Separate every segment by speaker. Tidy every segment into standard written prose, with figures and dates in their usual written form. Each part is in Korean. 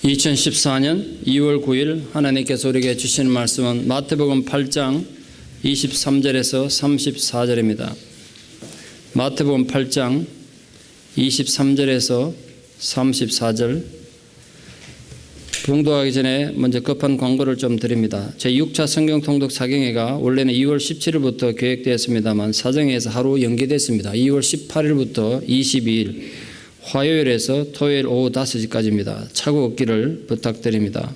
Speaker 1: 2014년 2월 9일 하나님께서 우리에게 주시는 말씀은 마태복음 8장 23절에서 34절입니다. 마태복음 8장 23절에서 34절. 봉독하기 전에 먼저 급한 광고를 좀 드립니다. 제6차 성경 통독 사경회가 원래는 2월 17일부터 계획되었습니다만 사정에서 하루 연기됐습니다. 2월 18일부터 22일 화요일에서 토요일 오후 5시까지입니다. 착오 없기를 부탁드립니다.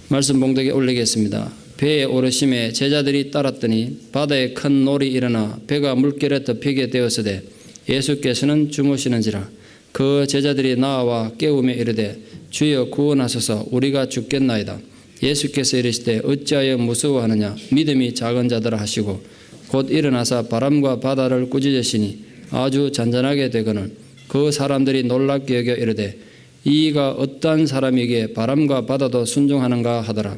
Speaker 1: 말씀 봉독에 올리겠습니다. 배에 오르심에 제자들이 따랐더니 바다에 큰 놀이 일어나 배가 물결에 덮이게 되었으되 예수께서는 주무시는지라. 그 제자들이 나와 깨우며 이르되 주여 구원하소서, 우리가 죽겠나이다. 예수께서 이르시되 어찌하여 무서워하느냐, 믿음이 작은 자들아 하시고 곧 일어나사 바람과 바다를 꾸짖으시니 아주 잔잔하게 되거늘 그 사람들이 놀랍게 여겨 이르되 이가 어떠한 사람에게 바람과 바다도 순종하는가 하더라.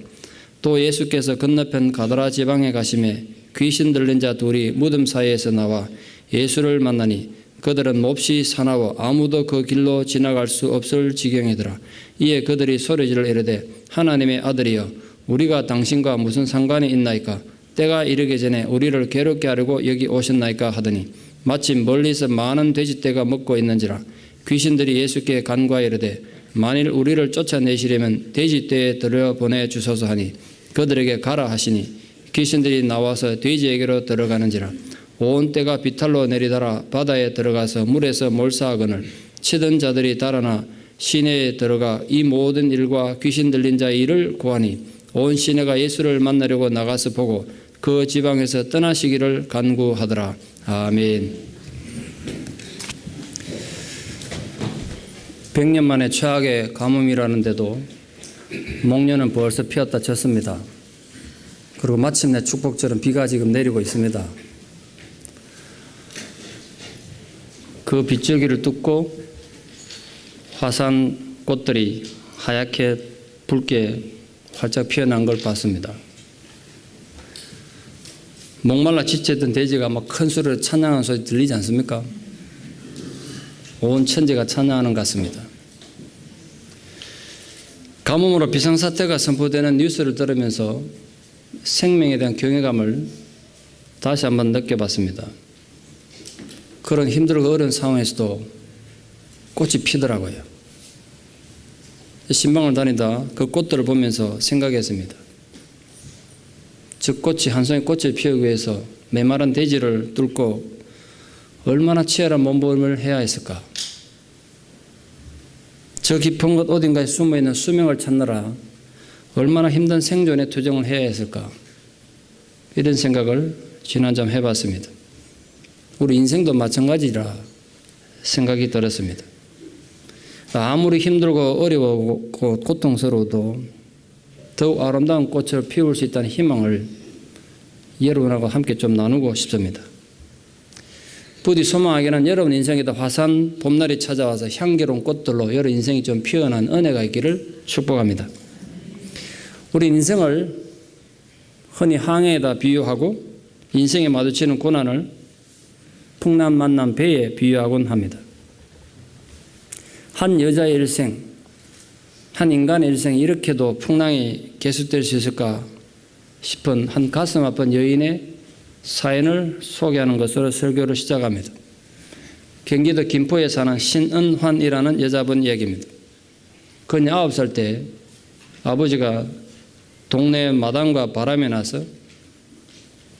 Speaker 1: 또 예수께서 건너편 가다라 지방에 가심에 귀신 들린 자 둘이 무덤 사이에서 나와 예수를 만나니 그들은 몹시 사나워 아무도 그 길로 지나갈 수 없을 지경이더라. 이에 그들이 소리지를 이르되 하나님의 아들이여, 우리가 당신과 무슨 상관이 있나이까? 때가 이르기 전에 우리를 괴롭게 하려고 여기 오셨나이까 하더니 마침 멀리서 많은 돼지떼가 먹고 있는지라. 귀신들이 예수께 간과하여 이르되 만일 우리를 쫓아내시려면 돼지떼에 들여보내 주소서 하니 그들에게 가라 하시니 귀신들이 나와서 돼지에게로 들어가는지라. 온 떼가 비탈로 내리달아 바다에 들어가서 물에서 몰사하거늘 치던 자들이 달아나 시내에 들어가 이 모든 일과 귀신 들린 자의 일을 고하니 온 시내가 예수를 만나려고 나가서 보고 그 지방에서 떠나시기를 간구하더라. 아멘. 100년 만에 최악의 가뭄이라는데도 목련은 벌써 피었다 졌습니다. 그리고 마침내 축복처럼 비가 지금 내리고 있습니다. 그 빗줄기를 뚫고 화산 꽃들이 하얗게 붉게 활짝 피어난 걸 봤습니다. 목말라 지쳤던 돼지가 막 큰 소리로 찬양하는 소리 들리지 않습니까? 온 천지가 찬양하는 것 같습니다. 가뭄으로 비상사태가 선포되는 뉴스를 들으면서 생명에 대한 경외감을 다시 한번 느껴봤습니다. 그런 힘들고 어려운 상황에서도 꽃이 피더라고요. 신방을 다니다 그 꽃들을 보면서 생각했습니다. 저 꽃이 한 송이 꽃을 피우기 위해서 메마른 대지를 뚫고 얼마나 치열한 몸부림을 해야 했을까. 저 깊은 곳 어딘가에 숨어있는 수명을 찾느라 얼마나 힘든 생존의 투쟁을 해야 했을까. 이런 생각을 지난점 해봤습니다. 우리 인생도 마찬가지라 생각이 들었습니다. 아무리 힘들고 어려우고 고통스러워도 더욱 아름다운 꽃을 피울 수 있다는 희망을 여러분하고 함께 좀 나누고 싶습니다. 부디 소망하기는 여러분 인생에도 화사한 봄날이 찾아와서 향기로운 꽃들로 여러분 인생이 좀 피어난 은혜가 있기를 축복합니다. 우리 인생을 흔히 항해에다 비유하고 인생에 마주치는 고난을 풍랑 만난 배에 비유하곤 합니다. 한 여자의 일생, 한 인간의 일생이 이렇게도 풍랑이 계속될 수 있을까 싶은 한 가슴 아픈 여인의 사연을 소개하는 것으로 설교를 시작합니다. 경기도 김포에 사는 신은환이라는 여자분 얘기입니다. 그녀 9살 때 아버지가 동네 마당과 바람에 나서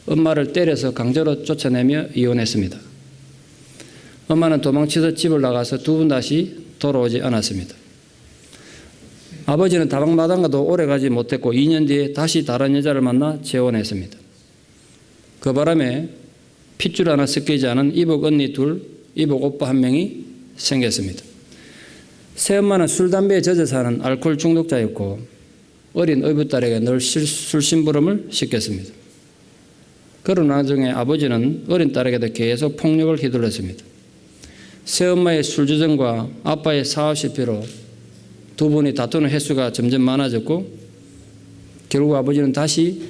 Speaker 1: 엄마를 때려서 강제로 쫓아내며 이혼했습니다. 엄마는 도망치듯 집을 나가서 두 번 다시 돌아오지 않았습니다. 아버지는 다방마당가도 오래 가지 못했고 2년 뒤에 다시 다른 여자를 만나 재혼했습니다. 그 바람에 핏줄 하나 섞이지 않은 이복 언니 둘, 이복 오빠 한 명이 생겼습니다. 새엄마는 술, 담배에 젖어 사는 알코올 중독자였고 어린 어부딸에게 늘 술심부름을 시켰습니다. 그런 와중에 아버지는 어린 딸에게도 계속 폭력을 휘둘렀습니다. 새엄마의 술주정과 아빠의 사업 실패로 두 분이 다투는 횟수가 점점 많아졌고 결국 아버지는 다시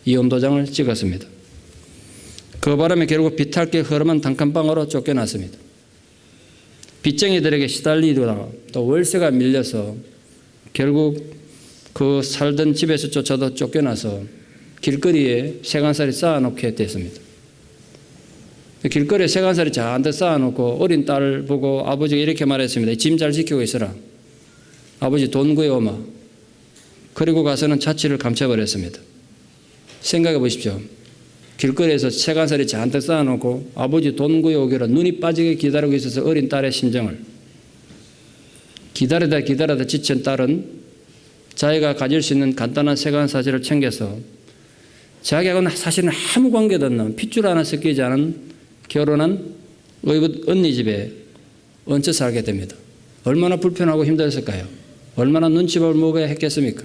Speaker 1: 이혼 도장을 찍었습니다. 그 바람에 결국 비탈게 흐름한 단칸방으로 쫓겨났습니다. 빚쟁이들에게 시달리다가 또 월세가 밀려서 결국 그 살던 집에서 쫓아도 쫓겨나서 길거리에 세간살이 쌓아놓게 됐습니다. 길거리에 세간살이 잔뜩 쌓아놓고 어린 딸을 보고 아버지가 이렇게 말했습니다. 짐 잘 지키고 있어라. 아버지 돈 구해오마. 그리고 가서는 자취를 감춰버렸습니다. 생각해 보십시오. 길거리에서 세간살이 잔뜩 쌓아놓고 아버지 돈 구해오기로 눈이 빠지게 기다리고 있어서 어린 딸의 심정을 기다리다 지친 딸은 자기가 가질 수 있는 간단한 세간사실을 챙겨서 자기하고는 사실은 아무 관계도 없는 핏줄 하나 섞이지 않은 결혼한 언니 집에 얹혀 살게 됩니다. 얼마나 불편하고 힘들었을까요? 얼마나 눈치밥을 먹어야 했겠습니까?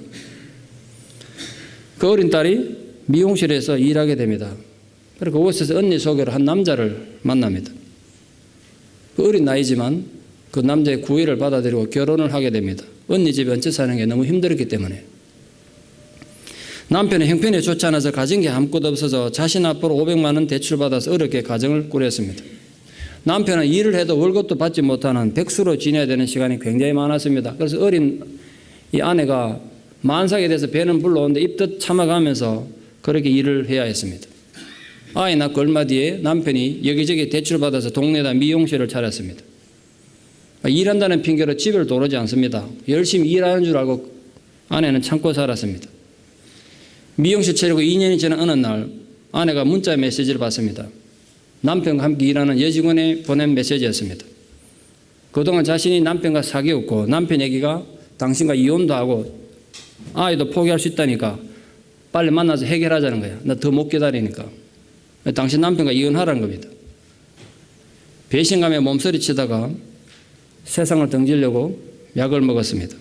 Speaker 1: 그 어린 딸이 미용실에서 일하게 됩니다. 그리고 그곳에서 언니 소개로 한 남자를 만납니다. 그 어린 나이지만 그 남자의 구애를 받아들이고 결혼을 하게 됩니다. 언니 집에 얹혀 사는 게 너무 힘들었기 때문에. 남편의 형편이 좋지 않아서 가진 게 아무것도 없어서 자신 앞으로 500만 원 대출받아서 어렵게 가정을 꾸렸습니다. 남편은 일을 해도 월급도 받지 못하는 백수로 지내야 되는 시간이 굉장히 많았습니다. 그래서 어린 이 아내가 만삭에 대해서 배는 불러오는데 입덧 참아가면서 그렇게 일을 해야 했습니다. 아이 낳고 얼마 뒤에 남편이 여기저기 대출받아서 동네에다 미용실을 차렸습니다. 일한다는 핑계로 집을 도르지 않습니다. 열심히 일하는 줄 알고 아내는 참고 살았습니다. 미용실 차리고 2년이 지난 어느 날 아내가 문자 메시지를 받습니다. 남편과 함께 일하는 여직원이 보낸 메시지였습니다. 그동안 자신이 남편과 사귀었고 남편 얘기가 당신과 이혼도 하고 아이도 포기할 수 있다니까 빨리 만나서 해결하자는 거야. 나 더 못 기다리니까. 당신 남편과 이혼하라는 겁니다. 배신감에 몸서리치다가 세상을 등지려고 약을 먹었습니다.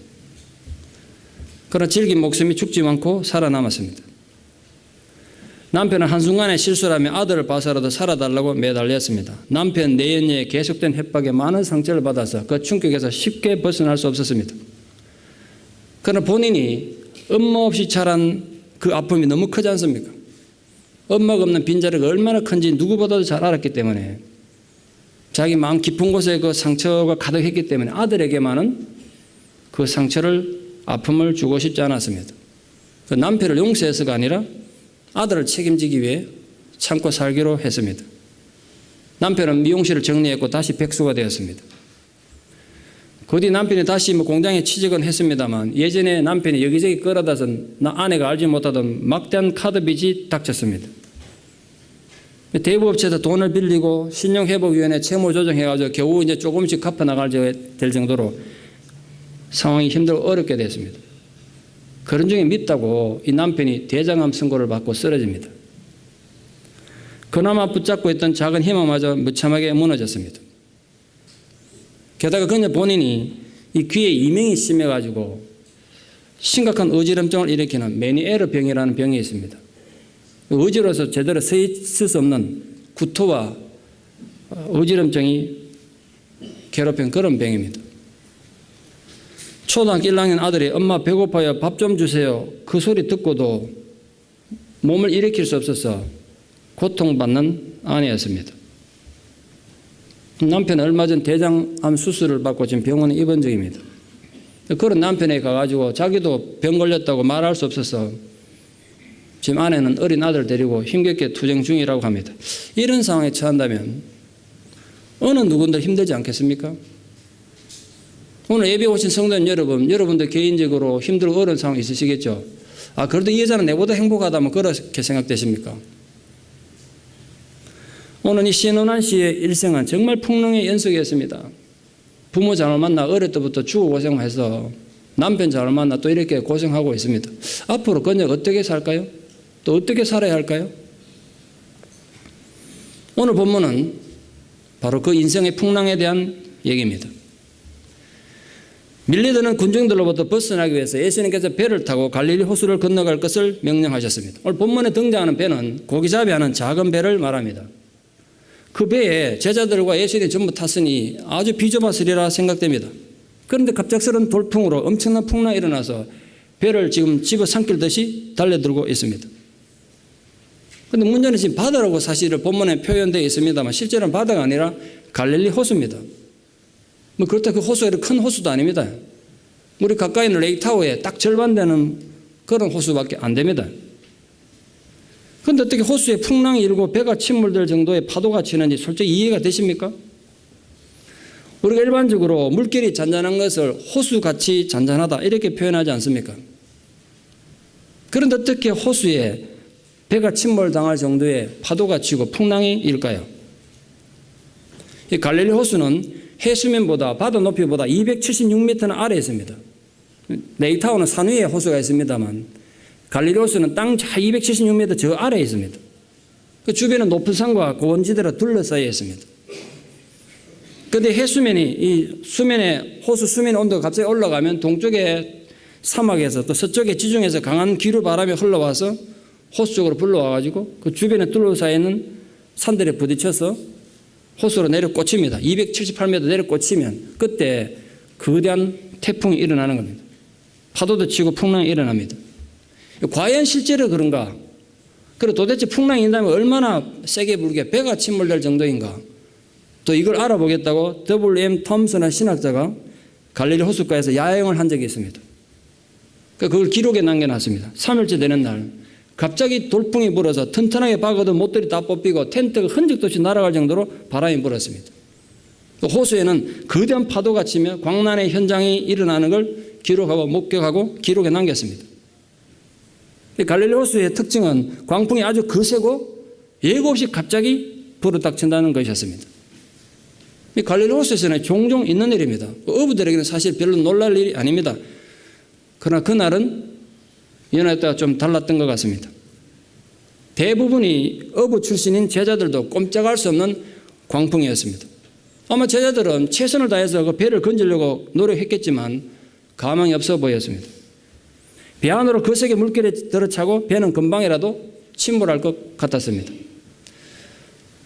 Speaker 1: 그러나 질긴 목숨이 죽지 않고 살아남았습니다. 남편은 한순간에 실수라며 아들을 봐서라도 살아달라고 매달렸습니다. 남편 내연녀의 계속된 협박에 많은 상처를 받아서 그 충격에서 쉽게 벗어날 수 없었습니다. 그러나 본인이 엄마 없이 자란 그 아픔이 너무 크지 않습니까? 엄마가 없는 빈자리가 얼마나 큰지 누구보다도 잘 알았기 때문에 자기 마음 깊은 곳에 그 상처가 가득했기 때문에 아들에게만은 그 상처를 아픔을 주고 싶지 않았습니다. 그 남편을 용서해서가 아니라 아들을 책임지기 위해 참고 살기로 했습니다. 남편은 미용실을 정리했고 다시 백수가 되었습니다. 그 뒤 남편이 다시 공장에 취직은 했습니다만 예전에 남편이 여기저기 끌어다선 아내가 알지 못하던 막대한 카드 빚이 닥쳤습니다. 대부업체에서 돈을 빌리고 신용회복위원회 채무 조정해가지고 겨우 이제 조금씩 갚아 나갈 될 정도로 상황이 힘들고 어렵게 됐습니다. 그런 중에 밉다고 이 남편이 대장암 선고를 받고 쓰러집니다. 그나마 붙잡고 있던 작은 희망마저 무참하게 무너졌습니다. 게다가 그녀 본인이 이 귀에 이명이 심해가지고 심각한 어지럼증을 일으키는 메니에르 병이라는 병이 있습니다. 어지러워서 제대로 서 있을 수 없는 구토와 어지럼증이 괴롭힌 그런 병입니다. 초등학교 1학년 아들이 엄마 배고파요 밥 좀 주세요 그 소리 듣고도 몸을 일으킬 수 없어서 고통받는 아내였습니다. 남편은 얼마 전 대장암 수술을 받고 지금 병원에 입원 중입니다. 그런 남편에 가가지고 자기도 병 걸렸다고 말할 수 없어서 지금 아내는 어린 아들 데리고 힘겹게 투쟁 중이라고 합니다. 이런 상황에 처한다면 어느 누군들 힘들지 않겠습니까? 오늘 예배 오신 성도님 여러분, 여러분들 개인적으로 힘들고 어려운 상황 있으시겠죠? 아, 그래도 이 여자는 내보다 행복하다면 그렇게 생각되십니까? 오늘 이 신은환 씨의 일생은 정말 풍랑의 연속이었습니다. 부모 잘못 만나 어릴 때부터 죽어 고생해서 남편 잘못 만나 또 이렇게 고생하고 있습니다. 앞으로 그녀가 어떻게 살까요? 또 어떻게 살아야 할까요? 오늘 본문은 바로 그 인생의 풍랑에 대한 얘기입니다. 밀려드는 군중들로부터 벗어나기 위해서 예수님께서 배를 타고 갈릴리 호수를 건너갈 것을 명령하셨습니다. 오늘 본문에 등장하는 배는 고기잡이하는 작은 배를 말합니다. 그 배에 제자들과 예수님이 전부 탔으니 아주 비좁았으리라 생각됩니다. 그런데 갑작스러운 돌풍으로 엄청난 풍랑이 일어나서 배를 지금 집어삼킬듯이 달려들고 있습니다. 그런데 문제는 지금 바다라고 사실을 본문에 표현되어 있습니다만 실제로는 바다가 아니라 갈릴리 호수입니다. 그렇다고 그 호수가 큰 호수도 아닙니다. 우리 가까이 있는 레이크타워에 딱 절반 되는 그런 호수밖에 안 됩니다. 그런데 어떻게 호수에 풍랑이 일고 배가 침몰될 정도의 파도가 치는지 솔직히 이해가 되십니까? 우리가 일반적으로 물결이 잔잔한 것을 호수같이 잔잔하다 이렇게 표현하지 않습니까? 그런데 어떻게 호수에 배가 침몰당할 정도의 파도가 치고 풍랑이 일까요? 이 갈릴리 호수는 해수면보다 바다 높이보다 276m는 아래에 있습니다. 레이크타워는 산 위에 호수가 있습니다만 갈릴리 호수는 땅 276m 저 아래에 있습니다. 그 주변은 높은 산과 고원지대로 둘러싸여 있습니다. 그런데 해수면이 이 수면에 호수 수면 온도가 갑자기 올라가면 동쪽에 사막에서 또 서쪽의 지중해에서 강한 기류 바람이 흘러와서 호수 쪽으로 불러와가지고 그 주변에 둘러싸여 있는 산들에 부딪혀서 호수로 내려 꽂힙니다. 278m 내려 꽂히면 그때 거대한 태풍이 일어나는 겁니다. 파도도 치고 풍랑이 일어납니다. 과연 실제로 그런가? 그리고 도대체 풍랑이 일어나면 얼마나 세게 불게 배가 침몰될 정도인가? 또 이걸 알아보겠다고 W.M. 톰슨이라는 신학자가 갈릴리 호숫가에서 야영을 한 적이 있습니다. 그걸 기록에 남겨놨습니다. 3일째 되는 날 갑자기 돌풍이 불어서 튼튼하게 박아도 못들이 다 뽑히고 텐트가 흔적도 없이 날아갈 정도로 바람이 불었습니다. 호수에는 거대한 파도가 치며 광란의 현장이 일어나는 걸 기록하고 목격하고 기록에 남겼습니다. 갈릴리 호수의 특징은 광풍이 아주 거세고 예고 없이 갑자기 불어닥친다는 것이었습니다. 갈릴리 호수에서는 종종 있는 일입니다. 어부들에게는 사실 별로 놀랄 일이 아닙니다. 그러나 그날은 연하 때가 좀 달랐던 것 같습니다. 대부분이 어부 출신인 제자들도 꼼짝할 수 없는 광풍이었습니다. 아마 제자들은 최선을 다해서 그 배를 건지려고 노력했겠지만 가망이 없어 보였습니다. 배 안으로 거세게 물결에 들어차고 배는 금방이라도 침몰할 것 같았습니다.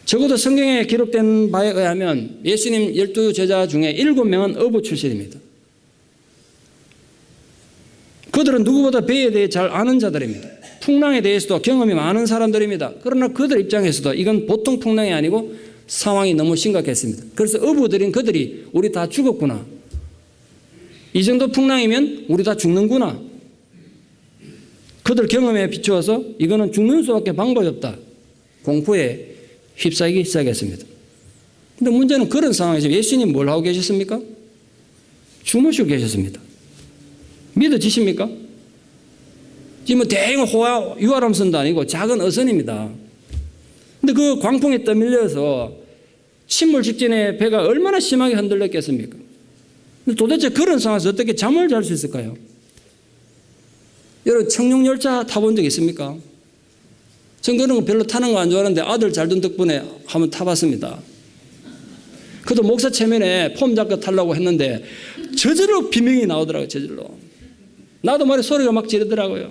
Speaker 1: 적어도 성경에 기록된 바에 의하면 예수님 12제자 중에 7명은 어부 출신입니다. 그들은 누구보다 배에 대해 잘 아는 자들입니다. 풍랑에 대해서도 경험이 많은 사람들입니다. 그러나 그들 입장에서도 이건 보통 풍랑이 아니고 상황이 너무 심각했습니다. 그래서 어부들인 그들이 우리 다 죽었구나. 이 정도 풍랑이면 우리 다 죽는구나. 그들 경험에 비추어서 이거는 죽는 수밖에 방법이 없다. 공포에 휩싸이기 시작했습니다. 그런데 문제는 그런 상황에서 예수님 뭘 하고 계셨습니까? 주무시고 계셨습니다. 믿어지십니까? 지금 대형 유아람선도 아니고 작은 어선입니다. 근데 그 광풍에 떠밀려서 침몰 직전에 배가 얼마나 심하게 흔들렸겠습니까? 근데 도대체 그런 상황에서 어떻게 잠을 잘 수 있을까요? 여러분 청룡열차 타본 적 있습니까? 전 그런 거 별로 타는 거 안 좋아하는데 아들 잘 둔 덕분에 한번 타봤습니다. 그도 목사 체면에 폼 잡고 타려고 했는데 저절로 비명이 나오더라고요. 저절로. 나도 말에 소리가 막 지르더라고요.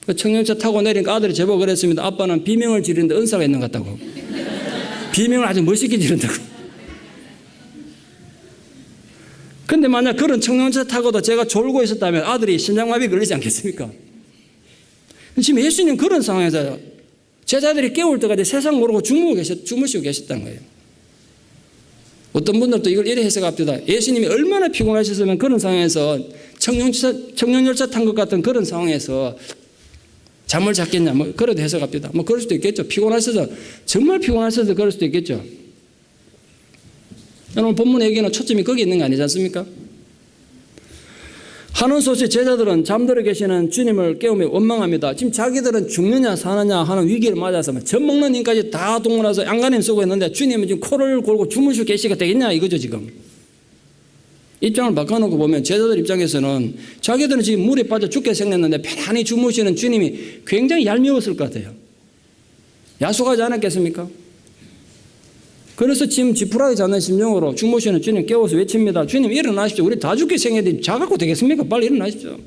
Speaker 1: 그 청룡차 타고 내리니까 아들이 제보고 그랬습니다. 아빠는 비명을 지르는데 은사가 있는 것 같다고. 비명을 아주 멋있게 지른다고. 근데 만약 그런 청룡차 타고도 제가 졸고 있었다면 아들이 심장마비 걸리지 않겠습니까? 지금 예수님 그런 상황에서 제자들이 깨울 때까지 세상 모르고 주무시고 계셨다는 거예요. 어떤 분들도 이걸 이래 해석합니다. 예수님이 얼마나 피곤하셨으면 그런 상황에서 청룡열차 탄 것 같은 그런 상황에서 잠을 잤겠냐. 뭐 그런 해석합니다. 뭐 그럴 수도 있겠죠. 피곤하셔서 정말 피곤하셔서 그럴 수도 있겠죠. 여러분 본문의 얘기는 초점이 거기 있는 거 아니지 않습니까? 한원소수의 제자들은 잠들어 계시는 주님을 깨우며 원망합니다. 지금 자기들은 죽느냐 사느냐 하는 위기를 맞아서 젖 먹는 님까지 다 동원해서 안간힘 쓰고 있는데 주님은 지금 코를 골고 주무시고 계시가 되겠냐 이거죠 지금. 입장을 바꿔놓고 보면 제자들 입장에서는 자기들은 지금 물에 빠져 죽게 생겼는데 편안히 주무시는 주님이 굉장히 얄미웠을 것 같아요. 야속하지 않았겠습니까? 그래서 지금 지푸라기 잡는 심정으로 주무시는 주님 깨워서 외칩니다. 주님 일어나십시오. 우리 다 죽게 생겼는데 자갖고 되겠습니까? 빨리 일어나십시오.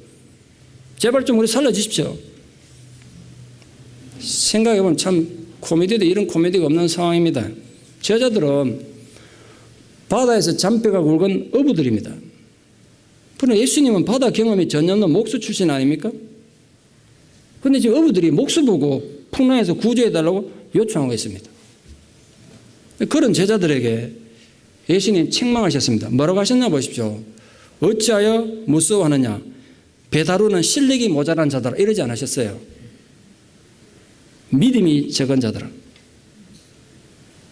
Speaker 1: 제발 좀 우리 살려주십시오. 생각해보면 참 코미디도 이런 코미디가 없는 상황입니다. 제자들은 바다에서 잔뼈가 굵은 어부들입니다. 그러나 예수님은 바다 경험이 전혀 없는 목수 출신 아닙니까? 그런데 지금 어부들이 목수 보고 풍랑에서 구조해달라고 요청하고 있습니다. 그런 제자들에게 예수님 책망하셨습니다. 뭐라고 하셨나 보십시오. 어찌하여 무서워하느냐? 배 다루는 실력이 모자란 자들아. 이러지 않으셨어요? 믿음이 적은 자들아.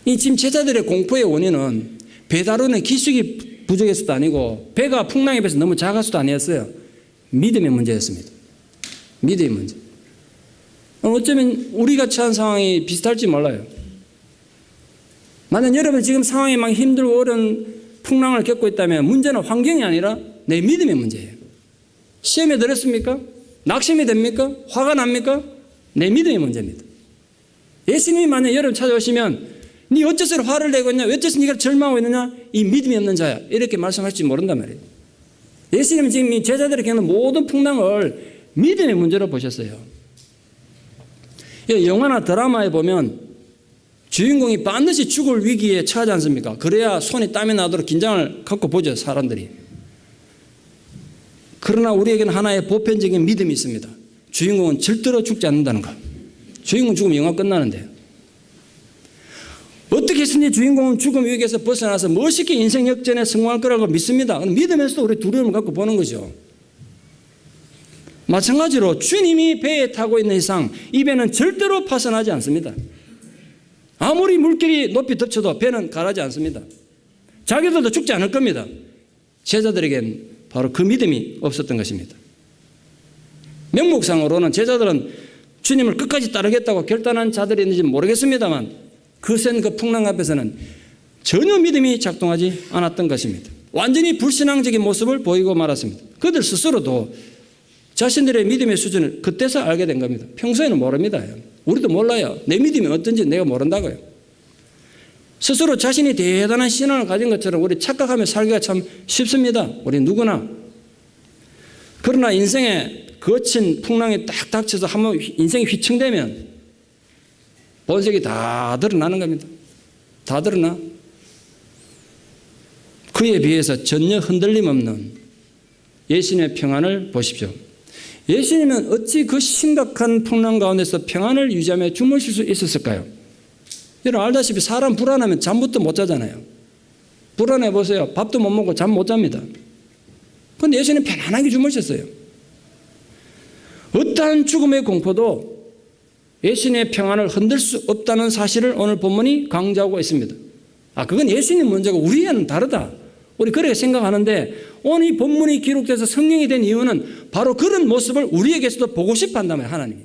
Speaker 1: 이 지금 제자들의 공포의 원인은 배 다루는 기술이 부족해서도 아니고 배가 풍랑에 비해서 너무 작아서도 아니었어요. 믿음의 문제였습니다. 믿음의 문제. 어쩌면 우리가 처한 상황이 비슷할지 몰라요. 만약 여러분 지금 상황이 막 힘들고 어려운 풍랑을 겪고 있다면 문제는 환경이 아니라 내 믿음의 문제예요. 시험에 들었습니까? 낙심이 됩니까? 화가 납니까? 내 믿음의 문제입니다. 예수님이 만약 여러분 찾아오시면 네 어째서 화를 내고 있냐? 어째서 네가 절망하고 있느냐? 이 믿음이 없는 자야. 이렇게 말씀할지 모른단 말이에요. 예수님은 지금 이 제자들이 겪는 모든 풍랑을 믿음의 문제로 보셨어요. 영화나 드라마에 보면 주인공이 반드시 죽을 위기에 처하지 않습니까? 그래야 손이 땀이 나도록 긴장을 갖고 보죠, 사람들이. 그러나 우리에게는 하나의 보편적인 믿음이 있습니다. 주인공은 절대로 죽지 않는다는 것. 주인공 죽으면 영화 끝나는데요. 어떻게 해서든지 주인공은 죽음 위기에서 벗어나서 멋있게 인생 역전에 성공할 거라고 믿습니다. 믿으면서도 우리 두려움을 갖고 보는 거죠. 마찬가지로 주님이 배에 타고 있는 이상 이 배는 절대로 파손하지 않습니다. 아무리 물길이 높이 덮쳐도 배는 가라지 않습니다. 자기들도 죽지 않을 겁니다. 제자들에겐 바로 그 믿음이 없었던 것입니다. 명목상으로는 제자들은 주님을 끝까지 따르겠다고 결단한 자들이 있는지 모르겠습니다만 거센 그 풍랑 앞에서는 전혀 믿음이 작동하지 않았던 것입니다. 완전히 불신앙적인 모습을 보이고 말았습니다. 그들 스스로도 자신들의 믿음의 수준을 그때서 알게 된 겁니다. 평소에는 모릅니다. 우리도 몰라요. 내 믿음이 어떤지 내가 모른다고요. 스스로 자신이 대단한 신앙을 가진 것처럼 우리 착각하며 살기가 참 쉽습니다. 우리 누구나. 그러나 인생에 거친 풍랑이 딱 닥쳐서 한번 인생이 휘청되면 본색이 다 드러나는 겁니다. 다 드러나. 그에 비해서 전혀 흔들림 없는 예수님의 평안을 보십시오. 예수님은 어찌 그 심각한 풍랑 가운데서 평안을 유지하며 주무실 수 있었을까요? 여러분 알다시피 사람 불안하면 잠부터 못 자잖아요. 불안해 보세요. 밥도 못 먹고 잠 못 잡니다. 그런데 예수님은 편안하게 주무셨어요. 어떠한 죽음의 공포도 예수님의 평안을 흔들 수 없다는 사실을 오늘 본문이 강조하고 있습니다. 그건 예수님 문제고 우리와는 다르다. 우리 그렇게 생각하는데 오늘 이 본문이 기록돼서 성경이 된 이유는 바로 그런 모습을 우리에게서도 보고 싶어 한다면 하나님이.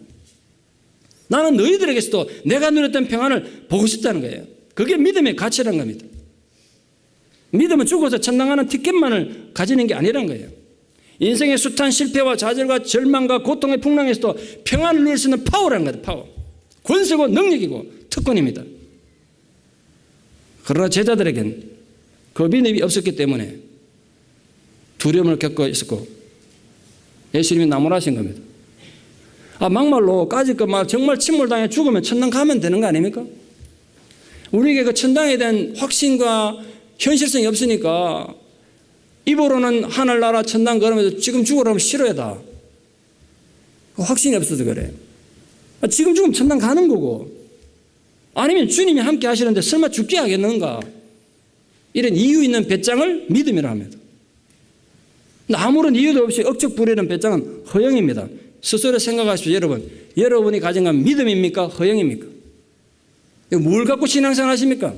Speaker 1: 나는 너희들에게서도 내가 누렸던 평안을 보고 싶다는 거예요. 그게 믿음의 가치라는 겁니다. 믿음은 죽어서 천당하는 티켓만을 가지는 게 아니라는 거예요. 인생의 숱한 실패와 좌절과 절망과 고통의 풍랑에서도 평안을 누릴 수 있는 파워라는 거예요. 파워. 권세고 능력이고 특권입니다. 그러나 제자들에겐 그 믿음이 없었기 때문에 두려움을 겪고 있었고 예수님이 나무라신 겁니다. 막말로 까짓 거 정말 침몰당해 죽으면 천당 가면 되는 거 아닙니까? 우리에게 그 천당에 대한 확신과 현실성이 없으니까 입으로는 하늘나라 천당 그러면서 지금 죽으라면 싫어해 다. 확신이 없어서 그래. 지금 죽으면 천당 가는 거고 아니면 주님이 함께 하시는데 설마 죽게 하겠는가? 이런 이유 있는 배짱을 믿음이라 합니다. 아무런 이유도 없이 억척 부리는 배짱은 허영입니다. 스스로 생각하십시오. 여러분이 가진 건 믿음입니까? 허영입니까? 뭘 갖고 신앙생활 하십니까?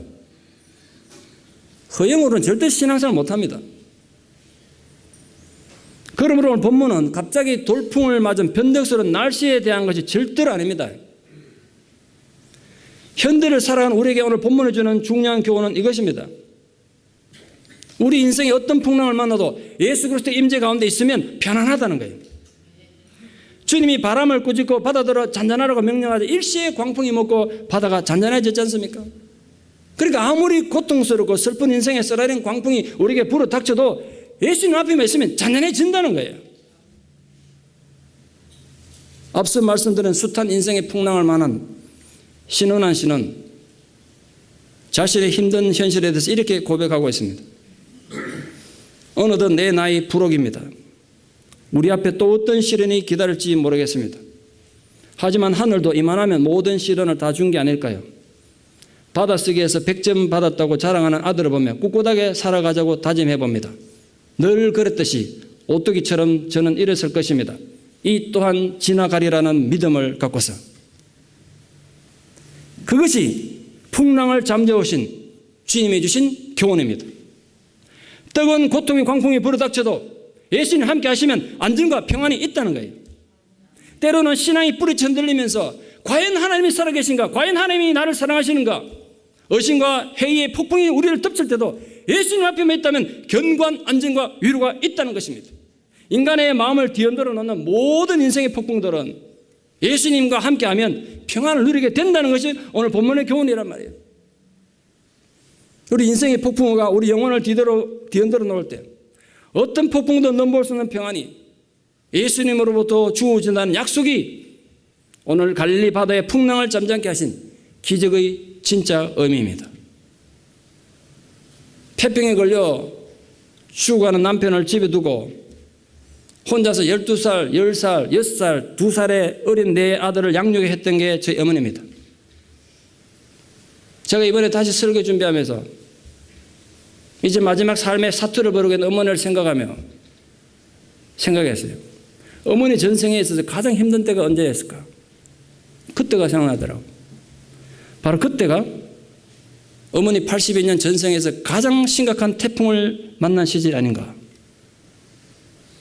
Speaker 1: 허영으로는 절대 신앙생활 못합니다. 그러므로 오늘 본문은 갑자기 돌풍을 맞은 변덕스러운 날씨에 대한 것이 절대로 아닙니다. 현대를 살아가는 우리에게 오늘 본문을 주는 중요한 교훈은 이것입니다. 우리 인생에 어떤 풍랑을 만나도 예수 그리스도의 임재 가운데 있으면 편안하다는 거예요. 주님이 바람을 꾸짖고 바다들어 잔잔하라고 명령하자 일시에 광풍이 먹고 바다가 잔잔해졌지 않습니까? 그러니까 아무리 고통스럽고 슬픈 인생에 쓰라린 광풍이 우리에게 불어닥쳐도 예수님 앞에만 있으면 잔잔해진다는 거예요. 앞서 말씀드린 숱한 인생의 풍랑을 만난 신원한 씨는 자신의 힘든 현실에 대해서 이렇게 고백하고 있습니다. 어느덧 내 나이 불혹입니다. 우리 앞에 또 어떤 시련이 기다릴지 모르겠습니다. 하지만 하늘도 이만하면 모든 시련을 다 준 게 아닐까요? 받아쓰기에서 100점 받았다고 자랑하는 아들을 보며 꿋꿋하게 살아가자고 다짐해 봅니다. 늘 그랬듯이 오뚜기처럼 저는 일어설 것입니다. 이 또한 지나가리라는 믿음을 갖고서. 그것이 풍랑을 잠재우신 주님이 주신 교훈입니다. 뜨거운 고통의 광풍이 불어닥쳐도 예수님 함께 하시면 안전과 평안이 있다는 거예요. 때로는 신앙이 뿌리쳐 흔들리면서 과연 하나님이 살아계신가? 과연 하나님이 나를 사랑하시는가? 의심과 회의의 폭풍이 우리를 덮칠 때도 예수님 앞에만 있다면 견고한 안전과 위로가 있다는 것입니다. 인간의 마음을 뒤흔들어 놓는 모든 인생의 폭풍들은 예수님과 함께하면 평안을 누리게 된다는 것이 오늘 본문의 교훈이란 말이에요. 우리 인생의 폭풍우가 우리 영혼을 뒤흔들어 놓을 때 어떤 폭풍도 넘볼 수 없는 평안이 예수님으로부터 주어진다는 약속이 오늘 갈릴리 바다의 풍랑을 잠잠케 하신 기적의 진짜 의미입니다. 폐병에 걸려 죽어가는 남편을 집에 두고 혼자서 12살, 10살, 6살, 2살의 어린 내 아들을 양육해 했던 게 저희 어머니입니다. 제가 이번에 다시 설교 준비하면서 이제 마지막 삶의 사투를 벌이게 된 어머니를 생각했어요. 어머니 전생에 있어서 가장 힘든 때가 언제였을까? 그때가 생각나더라고요. 바로 그때가 어머니 82년 전생에서 가장 심각한 태풍을 만난 시절 아닌가.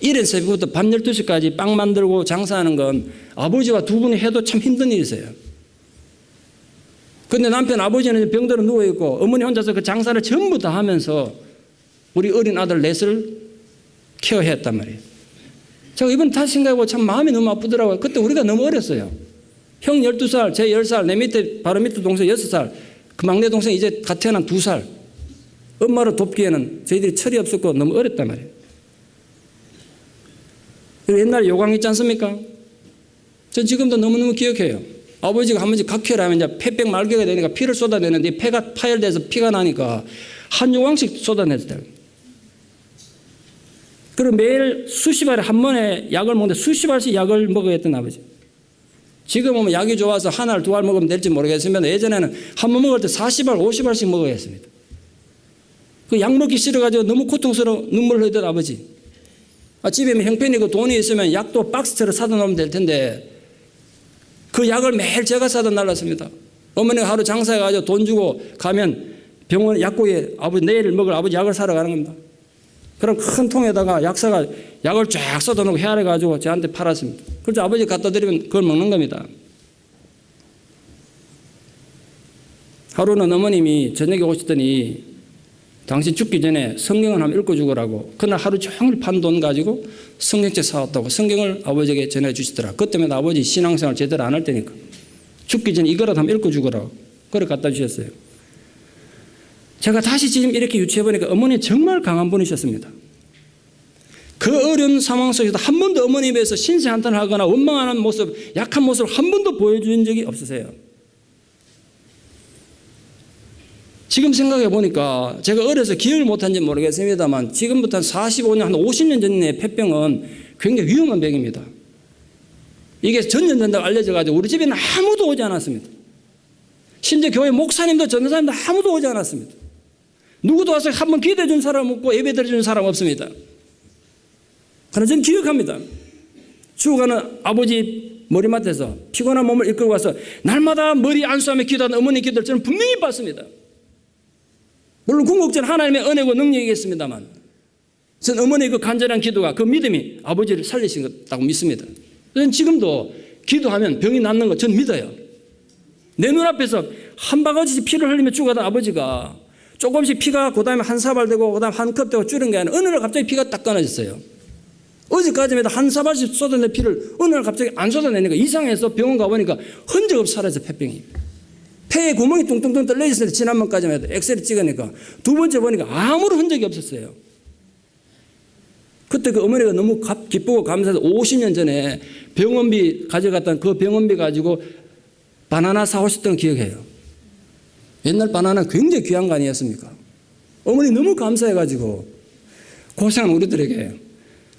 Speaker 1: 이른 새벽부터 밤 12시까지 빵 만들고 장사하는 건 아버지와 두 분이 해도 참 힘든 일이세요. 그런데 남편 아버지는 병들어 누워있고 어머니 혼자서 그 장사를 전부 다 하면서 우리 어린 아들 넷을 케어했단 말이에요. 제가 이번 다시 생각해보고 참 마음이 너무 아프더라고요. 그때 우리가 너무 어렸어요. 형 12살, 제 10살, 내 밑에 바로 밑에 동생 6살, 그 막내 동생 이제 갓 태어난 2살. 엄마를 돕기에는 저희들이 철이 없었고 너무 어렸단 말이에요. 옛날 요강 있지 않습니까? 전 지금도 너무너무 기억해요. 아버지가 한 번씩 각혈을 하면 이제 폐병 말기가 되니까 피를 쏟아내는데 폐가 파열돼서 피가 나니까 한 요강씩 쏟아냈어요. 그리고 매일 수십 알에 한 번에 약을 먹는데 수십 알씩 약을 먹어야 했던 아버지. 지금은 약이 좋아서 한 알, 두 알 먹으면 될지 모르겠으면 예전에는 한 번 먹을 때 40알, 50알씩 먹어야 했습니다. 그 약 먹기 싫어가지고 너무 고통스러워 눈물을 흘리던 아버지. 집에 형편이고 돈이 있으면 약도 박스처럼 사다 놓으면 될 텐데 그 약을 매일 제가 사다 날랐습니다. 어머니가 하루 장사해가지고 돈 주고 가면 병원 약국에 아버지 내일 먹을 아버지 약을 사러 가는 겁니다. 그럼 큰 통에다가 약사가 약을 쫙 쏟아놓고 헤아려가지고 저한테 팔았습니다. 그래서 아버지 갖다 드리면 그걸 먹는 겁니다. 하루는 어머님이 저녁에 오시더니 당신 죽기 전에 성경을 한번 읽고 죽으라고 그날 하루 종일 판 돈 가지고 성경책 사왔다고 성경을 아버지에게 전해주시더라. 그 때문에 아버지 신앙생활 제대로 안 할 테니까 죽기 전에 이거라도 한번 읽고 죽으라고 그걸 갖다 주셨어요. 제가 다시 지금 이렇게 유추해보니까 어머니 정말 강한 분이셨습니다. 그 어려운 상황 속에서 한 번도 어머니에 대해서 신세한탄을 하거나 원망하는 모습, 약한 모습을 한 번도 보여준 적이 없으세요. 지금 생각해 보니까 제가 어려서 기억을 못한지 모르겠습니다만 지금부터 한 45년, 한 50년 전의 폐병은 굉장히 위험한 병입니다. 이게 전염된다고 알려져가지고 우리 집에는 아무도 오지 않았습니다. 심지어 교회 목사님도 전도사님도 아무도 오지 않았습니다. 누구도 와서 한번 기도해 준 사람 없고 예배 드려준 사람 없습니다. 그러나 저는 기억합니다. 죽어가는 아버지 머리맡에서 피곤한 몸을 이끌고 와서 날마다 머리 안수하며 기도하는 어머니 기도를 저는 분명히 봤습니다. 물론 궁극적으로 하나님의 은혜고 능력이겠습니다만 저는 어머니의 그 간절한 기도가 그 믿음이 아버지를 살리신 것다고 믿습니다. 저는 지금도 기도하면 병이 낫는 거 저는 믿어요. 내 눈앞에서 한 바가지 피를 흘리며 죽어가던 아버지가 조금씩 피가 그 다음에 한 사발 되고 그 다음에 한 컵 되고 줄은 게 아니라 어느 날 갑자기 피가 딱 끊어졌어요. 어제까지만 해도 한 사발씩 쏟아낸 피를 어느 날 갑자기 안 쏟아내니까 이상해서 병원 가보니까 흔적 없이 사라져 폐병이. 폐에 구멍이 뚱뚱뚱 뚫려 있을 때 지난번까지만 해도 엑스레이 찍으니까 두 번째 보니까 아무런 흔적이 없었어요. 그때 그 어머니가 너무 기쁘고 감사해서 50년 전에 병원비 가져갔던 그 병원비 가지고 바나나 사오셨던 기억해요. 옛날 바나나 굉장히 귀한 거 아니었습니까? 어머니 너무 감사해가지고 고생한 우리들에게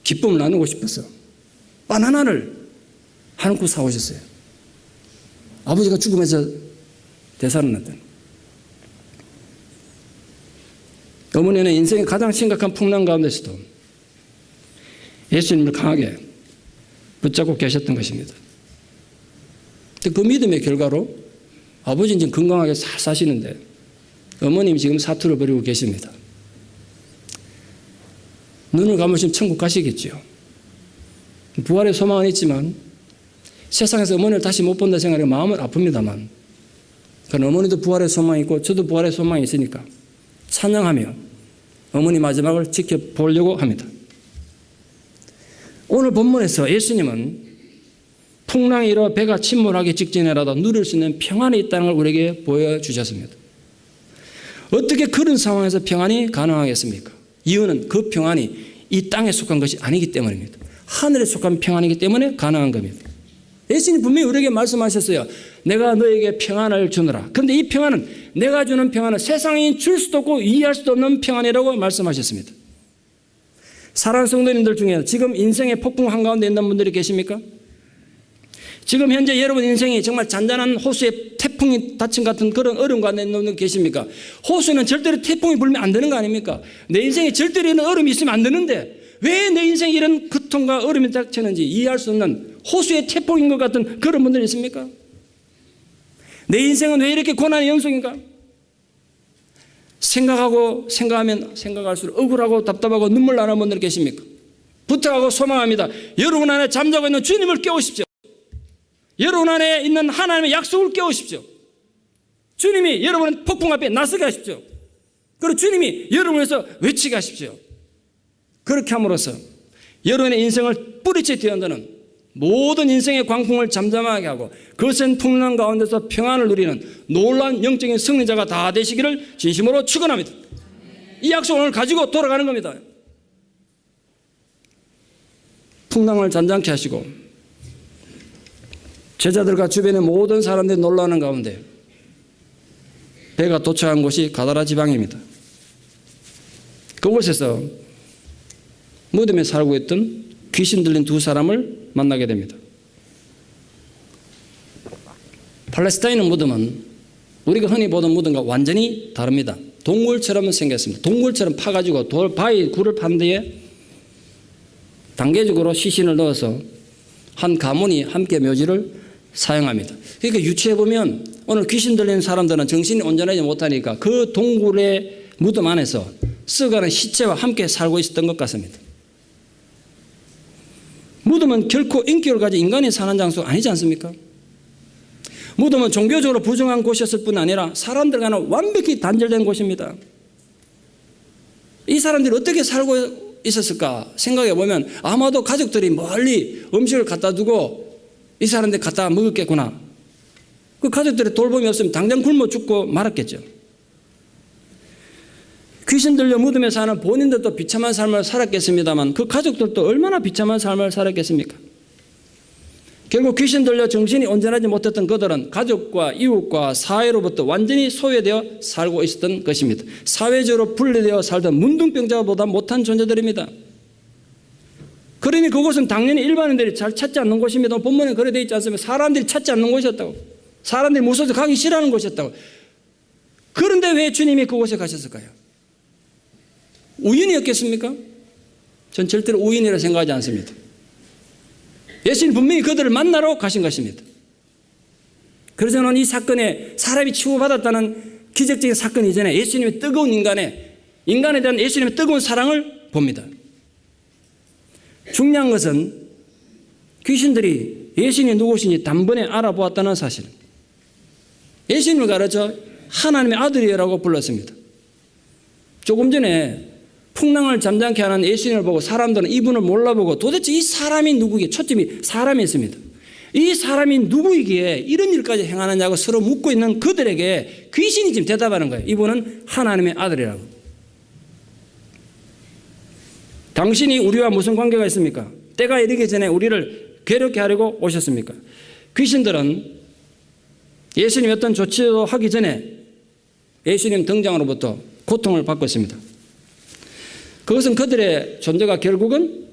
Speaker 1: 기쁨을 나누고 싶어서 바나나를 한 국 사오셨어요. 아버지가 죽으면서 되살아났던. 어머니는 인생의 가장 심각한 풍랑 가운데서도 예수님을 강하게 붙잡고 계셨던 것입니다. 그 믿음의 결과로 아버지는 지금 건강하게 잘 사시는데 어머님이 지금 사투를 벌이고 계십니다. 눈을 감으시면 천국 가시겠죠. 부활의 소망은 있지만 세상에서 어머니를 다시 못 본다 생각하면 마음은 아픕니다만, 그런 어머니도 부활의 소망이 있고 저도 부활의 소망이 있으니까 찬양하며 어머니 마지막을 지켜보려고 합니다. 오늘 본문에서 예수님은 풍랑이 일어 배가 침몰하기 직전이라도 누릴 수 있는 평안이 있다는 걸 우리에게 보여주셨습니다. 어떻게 그런 상황에서 평안이 가능하겠습니까? 이유는 그 평안이 이 땅에 속한 것이 아니기 때문입니다. 하늘에 속한 평안이기 때문에 가능한 겁니다. 예수님 분명히 우리에게 말씀하셨어요. 내가 너에게 평안을 주노라. 그런데 이 평안은, 내가 주는 평안은 세상이 줄 수도 없고 이해할 수도 없는 평안이라고 말씀하셨습니다. 사랑하는 성도님들 중에 지금 인생의 폭풍 한가운데 있는 분들이 계십니까? 지금 현재 여러분 인생이 정말 잔잔한 호수에 태풍이 닫힌 같은 그런 어려움 가운데 있는 분들 계십니까? 호수는 절대로 태풍이 불면 안 되는 거 아닙니까? 내 인생에 절대로 이런 어려움이 있으면 안 되는데 왜 내 인생에 이런 고통과 어려움이 닥치는지 이해할 수 없는 호수의 태풍인 것 같은 그런 분들이 있습니까? 내 인생은 왜 이렇게 고난의 연속인가? 생각하면 생각할수록 억울하고 답답하고 눈물 나는 분들 계십니까? 부탁하고 소망합니다. 여러분 안에 잠자고 있는 주님을 깨우십시오. 여러분 안에 있는 하나님의 약속을 깨우십시오. 주님이 여러분의 폭풍 앞에 나서게 하십시오. 그리고 주님이 여러분에서 외치게 하십시오. 그렇게 함으로써 여러분의 인생을 뿌리째 뒤흔드는 모든 인생의 광풍을 잠잠하게 하고 거센 풍랑 가운데서 평안을 누리는 놀라운 영적인 승리자가 다 되시기를 진심으로 축원합니다. 이 약속을 가지고 돌아가는 겁니다. 풍랑을 잔잔케 하시고 제자들과 주변의 모든 사람들이 놀라는 가운데 배가 도착한 곳이 가다라 지방입니다. 그곳에서 무덤에 살고 있던 귀신 들린 두 사람을 만나게 됩니다. 팔레스타인의 무덤은 우리가 흔히 보던 무덤과 완전히 다릅니다. 동굴처럼 생겼습니다. 동굴처럼 파가지고 바위 굴을 판 뒤에 단계적으로 시신을 넣어서 한 가문이 함께 묘지를 사용합니다. 그러니까 유추해보면 오늘 귀신 들린 사람들은 정신이 온전하지 못하니까 그 동굴의 무덤 안에서 썩어가는 시체와 함께 살고 있었던 것 같습니다. 무덤은 결코 인격을 가진 인간이 사는 장소가 아니지 않습니까? 무덤은 종교적으로 부정한 곳이었을 뿐 아니라 사람들과는 완벽히 단절된 곳입니다. 이 사람들이 어떻게 살고 있었을까 생각해 보면 아마도 가족들이 멀리 음식을 갖다 두고 이 사람들 갖다 먹었겠구나. 그 가족들의 돌봄이 없으면 당장 굶어 죽고 말았겠죠. 귀신 들려 무덤에 사는 본인들도 비참한 삶을 살았겠습니다만 그 가족들도 얼마나 비참한 삶을 살았겠습니까? 결국 귀신 들려 정신이 온전하지 못했던 그들은 가족과 이웃과 사회로부터 완전히 소외되어 살고 있었던 것입니다. 사회적으로 분리되어 살던 문둥병자보다 못한 존재들입니다. 그러니 그곳은 당연히 일반인들이 잘 찾지 않는 곳입니다. 본문에 그래 되어 있지 않습니까? 사람들이 찾지 않는 곳이었다고. 사람들이 무서워서 가기 싫어하는 곳이었다고. 그런데 왜 주님이 그곳에 가셨을까요? 우연이었겠습니까? 전 절대로 우연이라 생각하지 않습니다. 예수님 분명히 그들을 만나러 가신 것입니다. 그래서 저는 이 사건에 사람이 치유받았다는 기적적인 사건 이전에 예수님의 뜨거운 인간에 대한 예수님의 뜨거운 사랑을 봅니다. 중요한 것은 귀신들이 예수님이 누구신지 단번에 알아보았다는 사실. 예수님을 가르쳐 하나님의 아들이라고 불렀습니다. 조금 전에 풍랑을 잠잠케 하는 예수님을 보고 사람들은 이분을 몰라보고 도대체 이 사람이 누구기에 초점이 사람이 있습니다. 이 사람이 누구이기에 이런 일까지 행하느냐고 서로 묻고 있는 그들에게 귀신이 지금 대답하는 거예요. 이분은 하나님의 아들이라고. 당신이 우리와 무슨 관계가 있습니까? 때가 이르기 전에 우리를 괴롭게 하려고 오셨습니까? 귀신들은 예수님이 어떤 조치도 하기 전에 예수님 등장으로부터 고통을 받고 있습니다. 그것은 그들의 존재가 결국은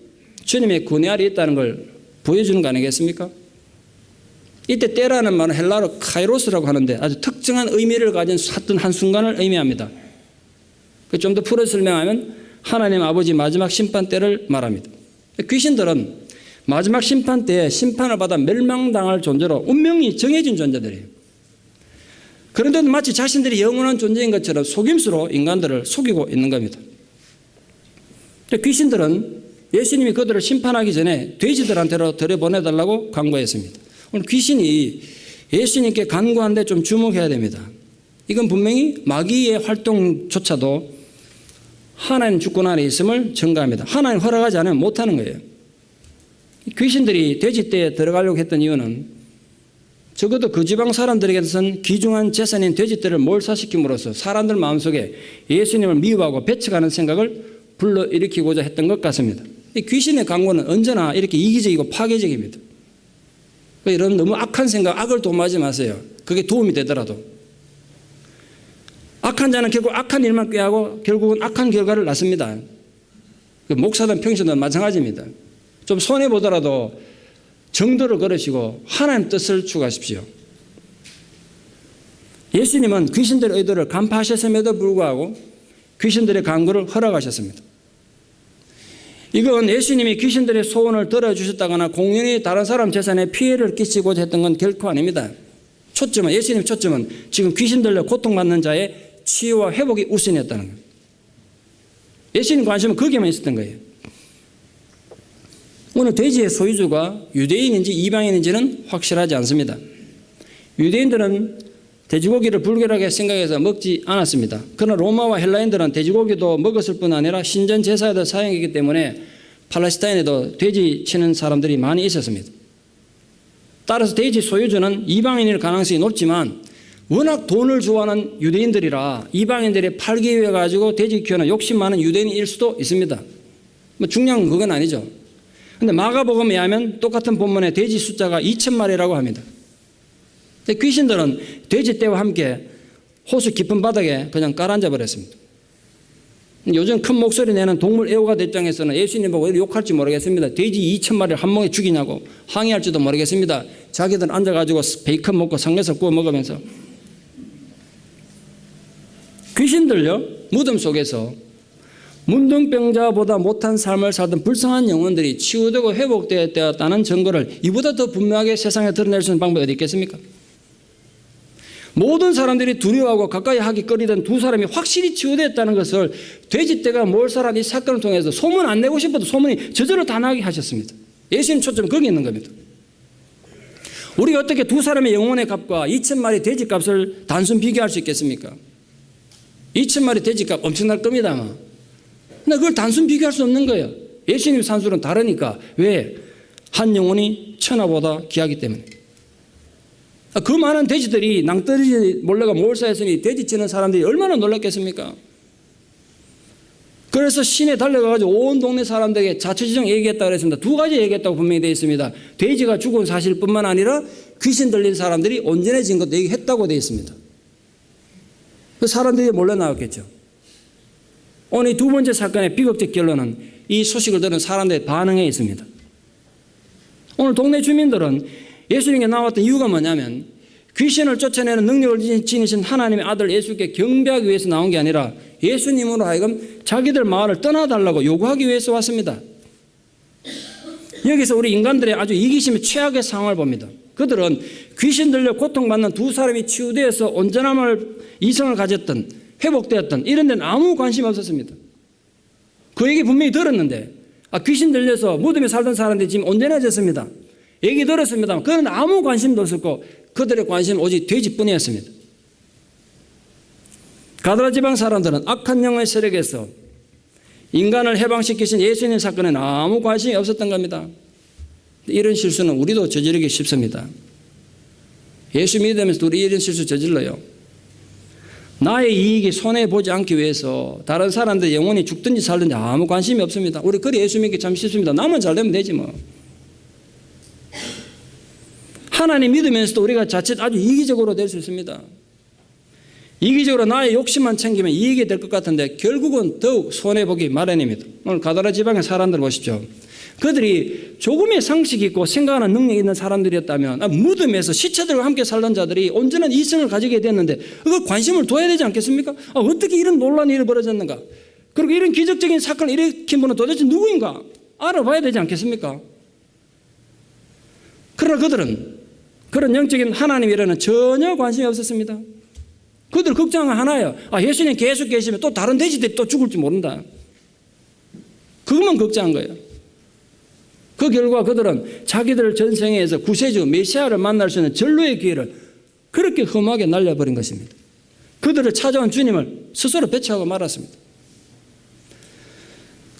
Speaker 1: 주님의 권위 아래 있다는 걸 보여주는 거 아니겠습니까? 이때 때라는 말은 헬라어로 카이로스라고 하는데 아주 특정한 의미를 가진 어떤 한순간을 의미합니다. 좀 더 풀어 설명하면 하나님 아버지 마지막 심판 때를 말합니다. 귀신들은 마지막 심판 때에 심판을 받아 멸망당할 존재로 운명이 정해진 존재들이에요. 그런데도 마치 자신들이 영원한 존재인 것처럼 속임수로 인간들을 속이고 있는 겁니다. 귀신들은 예수님이 그들을 심판하기 전에 돼지들한테로 들여보내달라고 간구했습니다. 오늘 귀신이 예수님께 간구하는데 좀 주목해야 됩니다. 이건 분명히 마귀의 활동조차도 하나님 주권 안에 있음을 증가합니다. 하나님 허락하지 않으면 못하는 거예요. 귀신들이 돼지떼에 들어가려고 했던 이유는 적어도 그 지방 사람들에게서는 귀중한 재산인 돼지떼를 몰사시킴으로써 사람들 마음속에 예수님을 미워하고 배척하는 생각을 불러일으키고자 했던 것 같습니다. 이 귀신의 강구는 언제나 이렇게 이기적이고 파괴적입니다. 이런 너무 악한 생각, 악을 도모하지 마세요. 그게 도움이 되더라도. 악한 자는 결국 악한 일만 꾀하고 결국은 악한 결과를 낳습니다. 목사든 평신도 마찬가지입니다. 좀 손해보더라도 정도를 걸으시고 하나님 뜻을 추구하십시오. 예수님은 귀신들의 의도를 간파하셨음에도 불구하고 귀신들의 간구를 허락하셨습니다. 이건 예수님이 귀신들의 소원을 들어주셨다거나 공연히 다른 사람 재산에 피해를 끼치고자 했던 건 결코 아닙니다. 예수님의 초점은 지금 귀신들로 고통받는 자의 치유와 회복이 우선이었다는 거예요. 예수님 관심은 거기에만 있었던 거예요. 오늘 돼지의 소유주가 유대인인지 이방인인지는 확실하지 않습니다. 유대인들은 돼지고기를 불결하게 생각해서 먹지 않았습니다. 그러나 로마와 헬라인들은 돼지고기도 먹었을 뿐 아니라 신전 제사에도 사용했기 때문에 팔레스타인에도 돼지 치는 사람들이 많이 있었습니다. 따라서 돼지 소유주는 이방인일 가능성이 높지만 워낙 돈을 좋아하는 유대인들이라 이방인들이 팔기 위해 가지고 돼지 키우는 욕심 많은 유대인일 수도 있습니다. 중요한 건 그건 아니죠. 그런데 마가복음에 의하면 똑같은 본문에 돼지 숫자가 2,000마리라고 합니다. 귀신들은 돼지떼와 함께 호수 깊은 바닥에 그냥 깔아앉아 버렸습니다. 요즘 큰 목소리 내는 동물 애호가들 입장에서는 예수님 보고 욕할지 모르겠습니다. 돼지 2,000마리를 한 몽에 죽이냐고 항의할지도 모르겠습니다. 자기들 앉아가지고 베이컨 먹고 삼겹살 구워 먹으면서. 귀신들요, 무덤 속에서 문둥병자보다 못한 삶을 살던 불쌍한 영혼들이 치유되고 회복되었다는 증거를 이보다 더 분명하게 세상에 드러낼 수 있는 방법이 어디 있겠습니까? 모든 사람들이 두려워하고 가까이 하기 꺼리던 두 사람이 확실히 치유되었다는 것을 돼지떼가 몰살한 이 사건을 통해서 소문 안 내고 싶어도 소문이 저절로 다 나게 하셨습니다. 예수님 초점은 거기 있는 겁니다. 우리가 어떻게 두 사람의 영혼의 값과 2,000마리 돼지 값을 단순 비교할 수 있겠습니까? 2,000마리 돼지 값 엄청날 겁니다 아마. 근데 그걸 단순 비교할 수 없는 거예요. 예수님 산술은 다르니까. 왜? 한 영혼이 천하보다 귀하기 때문에. 그 많은 돼지들이 낭떠러지 몰래가 몰사했으니 돼지 치는 사람들이 얼마나 놀랐겠습니까? 그래서 시내 달려가가지고 온 동네 사람들에게 자초지종 얘기했다고 그랬습니다. 두 가지 얘기했다고 분명히 되어 있습니다. 돼지가 죽은 사실뿐만 아니라 귀신 들린 사람들이 온전해진 것도 얘기했다고 되어 있습니다. 그 사람들이 몰래 나왔겠죠. 오늘 두 번째 사건의 비극적 결론은 이 소식을 들은 사람들의 반응에 있습니다. 오늘 동네 주민들은 예수님께 나왔던 이유가 뭐냐면 귀신을 쫓아내는 능력을 지니신 하나님의 아들 예수께 경배하기 위해서 나온 게 아니라 예수님으로 하여금 자기들 마을을 떠나달라고 요구하기 위해서 왔습니다. 여기서 우리 인간들의 아주 이기심의 최악의 상황을 봅니다. 그들은 귀신 들려 고통받는 두 사람이 치유되어서 온전함을 이성을 가졌던 회복되었던 이런 데는 아무 관심이 없었습니다. 그 얘기 분명히 들었는데 귀신 들려서 무덤에 살던 사람들이 지금 온전해졌습니다. 얘기 들었습니다. 그건 아무 관심도 없었고 그들의 관심은 오직 돼지뿐이었습니다. 가드라 지방 사람들은 악한 영의 세력에서 인간을 해방시키신 예수님 사건에는 아무 관심이 없었던 겁니다. 이런 실수는 우리도 저지르기 쉽습니다. 예수 믿으면서 우리 이런 실수 저질러요. 나의 이익이 손해보지 않기 위해서 다른 사람들 영혼이 죽든지 살든지 아무 관심이 없습니다. 우리 그래 예수 믿기 참 쉽습니다. 나만 잘 되면 되지 뭐. 하나님 믿으면서도 우리가 자칫 아주 이기적으로 될 수 있습니다. 이기적으로 나의 욕심만 챙기면 이익이 될 것 같은데 결국은 더욱 손해보기 마련입니다. 오늘 가다라 지방의 사람들 보십시오. 그들이 조금의 상식 있고 생각하는 능력이 있는 사람들이었다면 무덤에서 시체들과 함께 살던 자들이 온전한 이성을 가지게 됐는데 그걸 관심을 둬야 되지 않겠습니까? 어떻게 이런 놀라운 일이 벌어졌는가? 그리고 이런 기적적인 사건을 일으킨 분은 도대체 누구인가? 알아봐야 되지 않겠습니까? 그러나 그들은 그런 영적인 하나님이라는 전혀 관심이 없었습니다. 그들 걱정은 하나예요. 예수님 계속 계시면 또 다른 돼지들이 또 죽을지 모른다. 그것만 걱정한 거예요. 그 결과 그들은 자기들 전생에서 구세주 메시아를 만날 수 있는 전로의 기회를 그렇게 험하게 날려버린 것입니다. 그들을 찾아온 주님을 스스로 배척하고 말았습니다.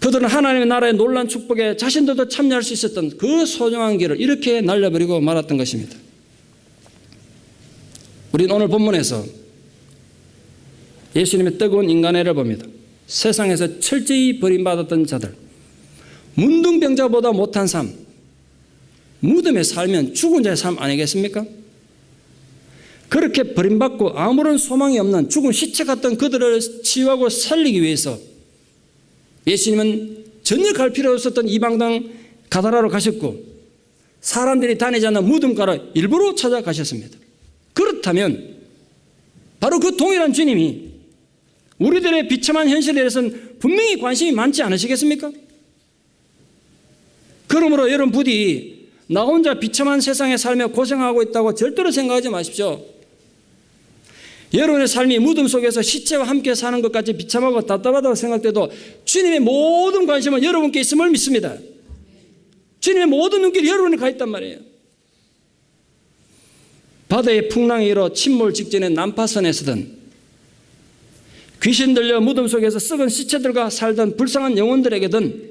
Speaker 1: 그들은 하나님의 나라의 놀라운 축복에 자신들도 참여할 수 있었던 그 소중한 길을 이렇게 날려버리고 말았던 것입니다. 우리는 오늘 본문에서 예수님의 뜨거운 인간애를 봅니다. 세상에서 철저히 버림받았던 자들, 문둥병자보다 못한 삶, 무덤에 살면 죽은 자의 삶 아니겠습니까? 그렇게 버림받고 아무런 소망이 없는 죽은 시체 같던 그들을 치유하고 살리기 위해서 예수님은 전역할 필요 없었던 이방 땅 가다라로 가셨고 사람들이 다니지 않는 무덤가로 일부러 찾아가셨습니다. 그렇다면 바로 그 동일한 주님이 우리들의 비참한 현실에 대해서는 분명히 관심이 많지 않으시겠습니까? 그러므로 여러분 부디 나 혼자 비참한 세상에 살며 고생하고 있다고 절대로 생각하지 마십시오. 여러분의 삶이 무덤 속에서 시체와 함께 사는 것 같이 비참하고 답답하다고 생각돼도 주님의 모든 관심은 여러분께 있음을 믿습니다. 주님의 모든 눈길이 여러분에 가 있단 말이에요. 바다의 풍랑이 일어 침몰 직전에 난파선에 서든 귀신 들려 무덤 속에서 썩은 시체들과 살던 불쌍한 영혼들에게든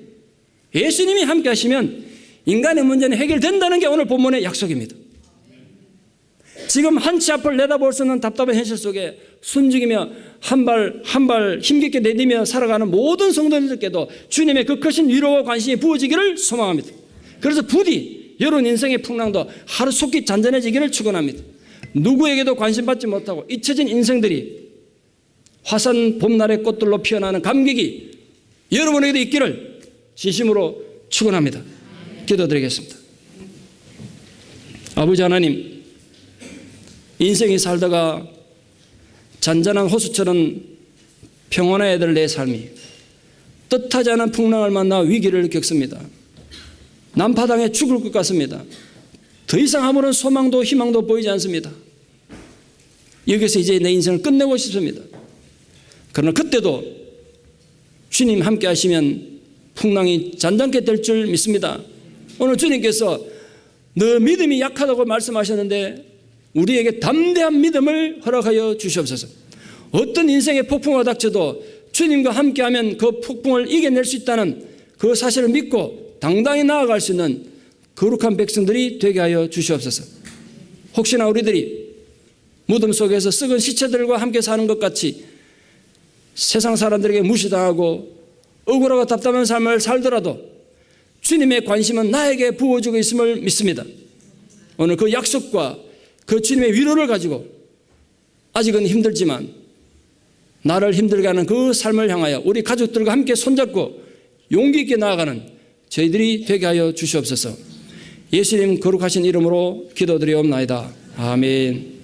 Speaker 1: 예수님이 함께 하시면 인간의 문제는 해결된다는 게 오늘 본문의 약속입니다. 지금 한치 앞을 내다볼 수 없는 답답한 현실 속에 숨죽이며 한 발 힘겹게 내디며 살아가는 모든 성도님들께도 주님의 그 크신 위로와 관심이 부어지기를 소망합니다. 그래서 부디 여러분 인생의 풍랑도 하루속히 잔잔해지기를 축원합니다. 누구에게도 관심받지 못하고 잊혀진 인생들이 화산 봄날의 꽃들로 피어나는 감격이 여러분에게도 있기를 진심으로 축원합니다. 기도드리겠습니다. 아버지 하나님, 인생이 살다가 잔잔한 호수처럼 평온해야 될 내 삶이 뜻하지 않은 풍랑을 만나 위기를 겪습니다. 난파당해 죽을 것 같습니다. 더 이상 아무런 소망도 희망도 보이지 않습니다. 여기서 이제 내 인생을 끝내고 싶습니다. 그러나 그때도 주님 함께 하시면 풍랑이 잔잔케 될 줄 믿습니다. 오늘 주님께서 너 믿음이 약하다고 말씀하셨는데 우리에게 담대한 믿음을 허락하여 주시옵소서. 어떤 인생의 폭풍과 닥쳐도 주님과 함께하면 그 폭풍을 이겨낼 수 있다는 그 사실을 믿고 당당히 나아갈 수 있는 거룩한 백성들이 되게 하여 주시옵소서. 혹시나 우리들이 무덤 속에서 썩은 시체들과 함께 사는 것 같이 세상 사람들에게 무시당하고 억울하고 답답한 삶을 살더라도 주님의 관심은 나에게 부어주고 있음을 믿습니다. 오늘 그 약속과 그 주님의 위로를 가지고 아직은 힘들지만 나를 힘들게 하는 그 삶을 향하여 우리 가족들과 함께 손잡고 용기 있게 나아가는 저희들이 되게 하여 주시옵소서. 예수님 거룩하신 이름으로 기도드리옵나이다. 아멘.